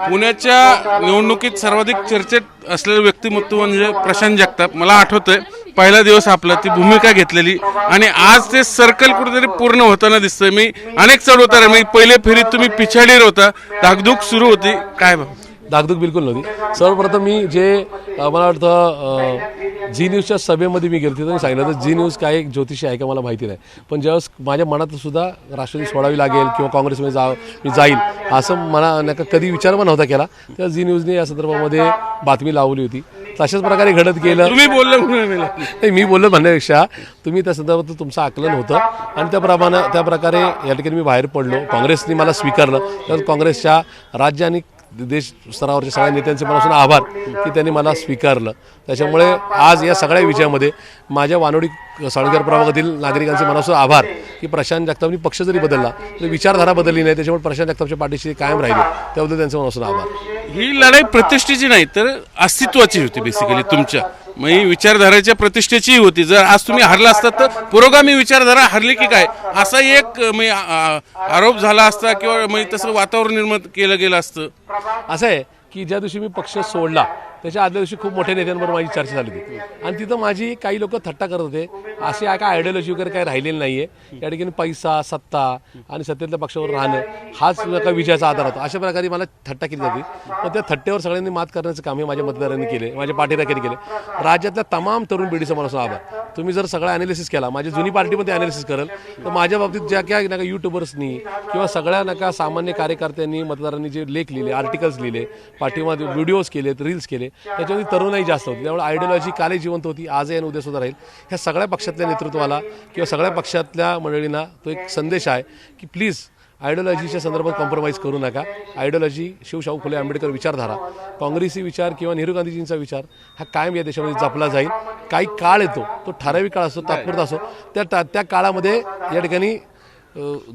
पुण्याच्या निवडणुकीत सर्वाधिक चर्चेत असलेलं व्यक्तिमत्व म्हणजे प्रशांत जगताप। मला आठवतंय पहिला दिवस आपला ती भूमिका घेतलेली आणि आज ते सर्कल कुठेतरी पूर्ण होताना दिसतंय। मी अनेक चढ उतार, मी पहिले फेरीत तुम्ही पिछाडीवर होता, धाकधूक सुरू होती, काय धाकधूक बिलकुल नव्हती। सर्वप्रथम मी जे मला वाटतं झी न्यूजच्या सभेमध्ये मी गेलो तिथं सांगितलं तर झी न्यूज काय एक ज्योतिषी आहे का मला माहिती नाही, पण ज्यावेळेस माझ्या मनात सुद्धा राष्ट्रवादी सोडावी लागेल किंवा काँग्रेसमध्ये मी जाईल असं मला नका कधी विचार पण नव्हता केला, तेव्हा झी न्यूजने या संदर्भामध्ये बातमी लावली होती। तशाच प्रकारे घडत गेलं। तुम्ही बोललं म्हणून नाही, मी बोललो म्हणण्यापेक्षा तुम्ही त्या संदर्भात तुमचं आकलन होतं आणि त्या प्रकारे या ठिकाणी मी बाहेर पडलो। काँग्रेसने मला स्वीकारलं, तर काँग्रेसच्या राज्य आणि देश स्तरावरच्या सगळ्या नेत्यांचे मनापासून आभार की त्यांनी मला स्वीकारलं। त्याच्यामुळे आज या सगळ्या विजयामध्ये माझ्या वानोडी साळुंखेर प्रभागातील नागरिकांचे मनापासून आभार की प्रशांत जगतापनी पक्ष जरी बदलला तरी विचारधारा बदलली नाही, त्याच्यामुळे प्रशांत जगतापच्या पाठीशी कायम राहिले, त्याबद्दल त्यांचं मनापासून आभार। ही लढाई प्रतिष्ठेची नाही तर अस्तित्वाची होती बेसिकली तुमच्या, मग ही विचारधाराच्या प्रतिष्ठेची होती। जर आज तुम्ही हरला असतात तर पुरोगामी विचारधारा हरली की काय असा एक आरोप झाला असता किंवा तसं वातावरण निर्माण केलं गेलं असतं। असं आहे की ज्या दिवशी मी पक्ष सोडला त्याच्या आदल्या दिवशी खूप मोठ्या नेत्यांबरोबर माझी चर्चा झाली होती आणि तिथं माझी काही लोक थट्टा करत होते, अशी काय आयडियोलॉजी वगैरे काही राहिलेली नाहीये। या ठिकाणी पैसा, सत्ता आणि सत्तेतल्या पक्षावर राहणं हाच काही विजयाचा आधार होता, अशा प्रकारे मला थट्टा केली जाते। पण त्या थट्टेवर सगळ्यांनी मात करण्याचं काम हे माझ्या मतदारांनी केले, माझ्या पाठीराख्यांनी केले। राज्यातल्या तमाम तरुण पिढीचा मला आभार। तुम्ही जर सगळा ॲनालिसिस केला, माझी जुनी पार्टी पण ते ॲनालिसिस करेल, तर माझ्या बाबतीत ज्या काय नका युट्यूबर्सनी किंवा सगळ्या नका सामान्य कार्यकर्त्यांनी मतदारांनी जे लेख लिहिले, आर्टिकल्स लिहिले, पाठीमध्ये व्हिडिओज केलेत, रील्स केले, त्याच्यामध्ये तरुणाई जास्त होती। त्यामुळे आयडियोलॉजी कालही जिवंत होती, आजही आणि उद्या सुद्धा राहील। ह्या सगळ्या पक्षातल्या नेतृत्वाला किंवा सगळ्या पक्षातल्या मंडळींना तो एक संदेश आहे की प्लीज आयडियोलॉजीच्या संदर्भात कॉम्प्रोमाइज करू नका। आयडियोलॉजी शिवशाहू फुले आंबेडकर विचारधारा, काँग्रेसी विचार किंवा नेहरू गांधीजींचा विचार हा कायम या देशामध्ये जपला जाईल। काही काळ येतो, तो ठराविक काळ असतो, तात्पुरता असतो, त्या काळामध्ये या ठिकाणी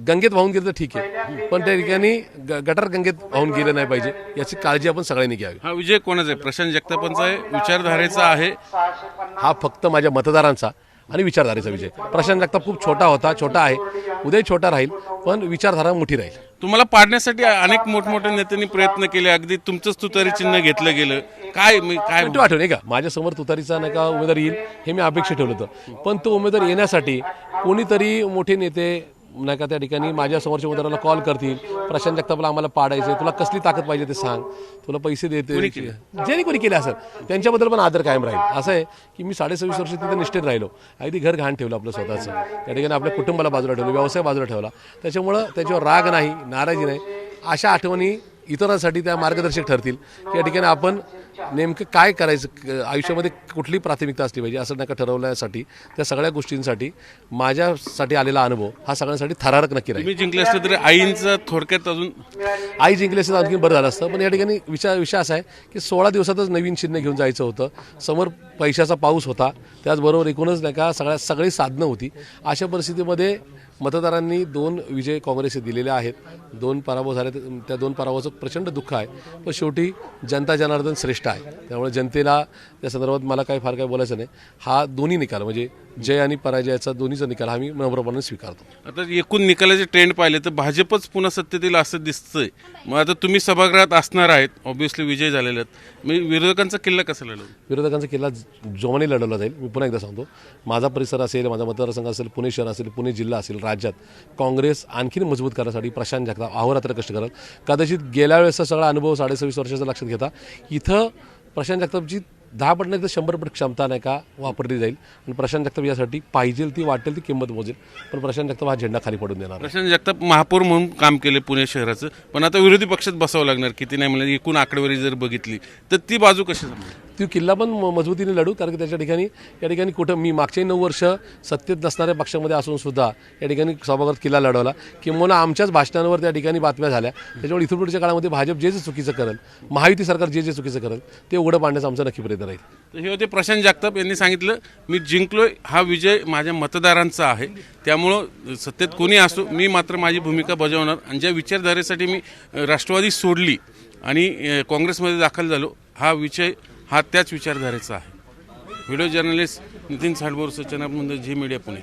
गंगेत वाहून गेलं तर ठीक आहे, पण त्या ठिकाणी गटार गंगेत वाहून गेलं नाही पाहिजे, याची काळजी आपण सगळ्यांनी घ्यावी। हा विजय कोणाचा आहे? प्रशांत जगतापांचा आहे, विचारधारेचा आहे? हा फक्त माझ्या मतदारांचा आणि विचारधारेचा विजय। प्रशांत जगताप खूप छोटा होता, छोटा आहे, उद्याही छोटा राहील, पण विचारधारा मोठी राहील। तुम्हाला पाडण्यासाठी अनेक मोठमोठ्या नेत्यांनी प्रयत्न केले, अगदी तुमचंच तुतारी चिन्ह घेतलं गेलं, काय आठवण आहे का माझ्यासमोर तुतारीचा नका उमेदवार येईल हे मी अपेक्षा ठेवलं होतं, पण तो उमेदवार येण्यासाठी कोणीतरी मोठे नेते नाही का त्या ठिकाणी माझ्या समोरच्या उमेदवाराला कॉल करतील, प्रशांत जगतापला आम्हाला पाडायचे, तुला कसली ताकद पाहिजे ते सांग, तुला पैसे देते, ज्यांनी कोणी केले असेल त्यांच्याबद्दल पण आदर कायम राहील। असं आहे की मी 26.5 वर्ष तिथे निष्ठेत राहिलो, अगदी घर घाण ठेवलं आपलं स्वतःचं, त्या ठिकाणी आपल्या कुटुंबाला बाजूला ठेवलं, व्यवसाय बाजूला ठेवला, त्याच्यामुळं त्याच्यावर राग नाही, नाराजी नाही, अशा आठवणी इतरांसाठी त्या मार्गदर्शक ठरतील की या ठिकाणी आपण नेमकं काय करायचं, आयुष्यामध्ये कुठली प्राथमिकता असली पाहिजे असं नका ठरवण्यासाठी, त्या सगळ्या गोष्टींसाठी माझ्यासाठी आलेला अनुभव हा सगळ्यांसाठी थरारक नक्की राहील। तुम्ही जिंकले असते तरी आईंचं थोडक्यात अजून आई जिंकली असतं आणखी बरं झालं असतं, पण या ठिकाणी विषय असा आहे की 16 दिवसातच नवीन चिन्ह घेऊन जायचं होतं, समोर पैशाचा पाऊस होता, त्याचबरोबर एकूणच नाही का सगळी साधनं होती। अशा परिस्थितीमध्ये मतदारांनी 2 विजय काँग्रेसचे दिलेले आहेत, 2 पराभव झाले, त्या 2 पराभवाचं प्रचंड दुःख आहे, पण शेवटी जनता जनार्दन श्रेष्ठ आहे, त्यामुळे जनतेला त्या संदर्भात मला काही फार काही बोलायचं नाही। हा दोन्ही निकाल म्हणजे जय आणि पराजयाचा दोन्हीचा निकाल हा मी नम्रपणे स्वीकारतो। आता एकूण निकालाचे ट्रेंड पाहिले तर भाजपच पुन्हा सत्तेत येईल असं दिसतंय, मग आता तुम्ही सभागृहात असणार आहेत, ऑब्व्हियसली विजय झालेले आहेत, मी विरोधकांचा किल्ला कसा लढवला? विरोधकांचा किल्ला जोमाने लढवला जाईल। मी पुन्हा एकदा सांगतो, माझा परिसर असेल, माझा मतदारसंघ असेल, पुणे शहर असेल, पुणे जिल्हा असेल, राज्यात काँग्रेस आणखी मजबूत करण्यासाठी प्रशांत जगताप अहोरात्र कष्ट करेल। कदाचित गेल्या वेळेसचा सगळा अनुभव 26.5 वर्षाचा लक्षात घेता इथं प्रशांत जगतापची 10 पट नाही तर 100 पट क्षमता नाही का वापरली जाईल आणि प्रशांत जगताप यासाठी पाहिजे ती वाटेल ती किंमत मोजेल, पण प्रशांत जगताप हा झेंडा खाली पडून देणार। प्रशांत जगताप महापौर म्हणून काम केले पुणे शहराचं, पण आता विरोधी पक्षात बसावं लागणार, किती नाही म्हणजे एकूण आकडेवारी जर बघितली तर ती बाजू कशी जमणार? ती किल्ला पण मजबूतीने लढू, कारण की त्याच्या ठिकाणी या ठिकाणी कुठं मी मागचे 9 वर्ष सत्तेत नसणाऱ्या पक्षामध्ये असून सुद्धा या ठिकाणी सभागृहात किल्ला लढवला, किंवा आमच्याच भाषणांवर त्या ठिकाणी बातम्या झाल्या, त्याच्यामुळे इथून पुढच्या काळामध्ये भाजप जे चुकीचं करेल, महायुती सरकार जे चुकीचं करेल ते उघडं पाडण्याचा आमचा नक्की प्रयत्न राहील। तर हे होते प्रशांत जगताप यांनी सांगितलं, मी जिंकलोय, हा विजय माझ्या मतदारांचा आहे, त्यामुळं सत्तेत कोणी असो मी मात्र माझी भूमिका बजावणार, आणि ज्या विचारधारेसाठी मी राष्ट्रवादी सोडली आणि काँग्रेसमध्ये दाखल झालो हा विजय हा त्याच विचारधारेचा आहे। व्हिडिओ जर्नलिस्ट नितीन सालबोर, सचनाब मुंदे, झी मीडिया, पुणे।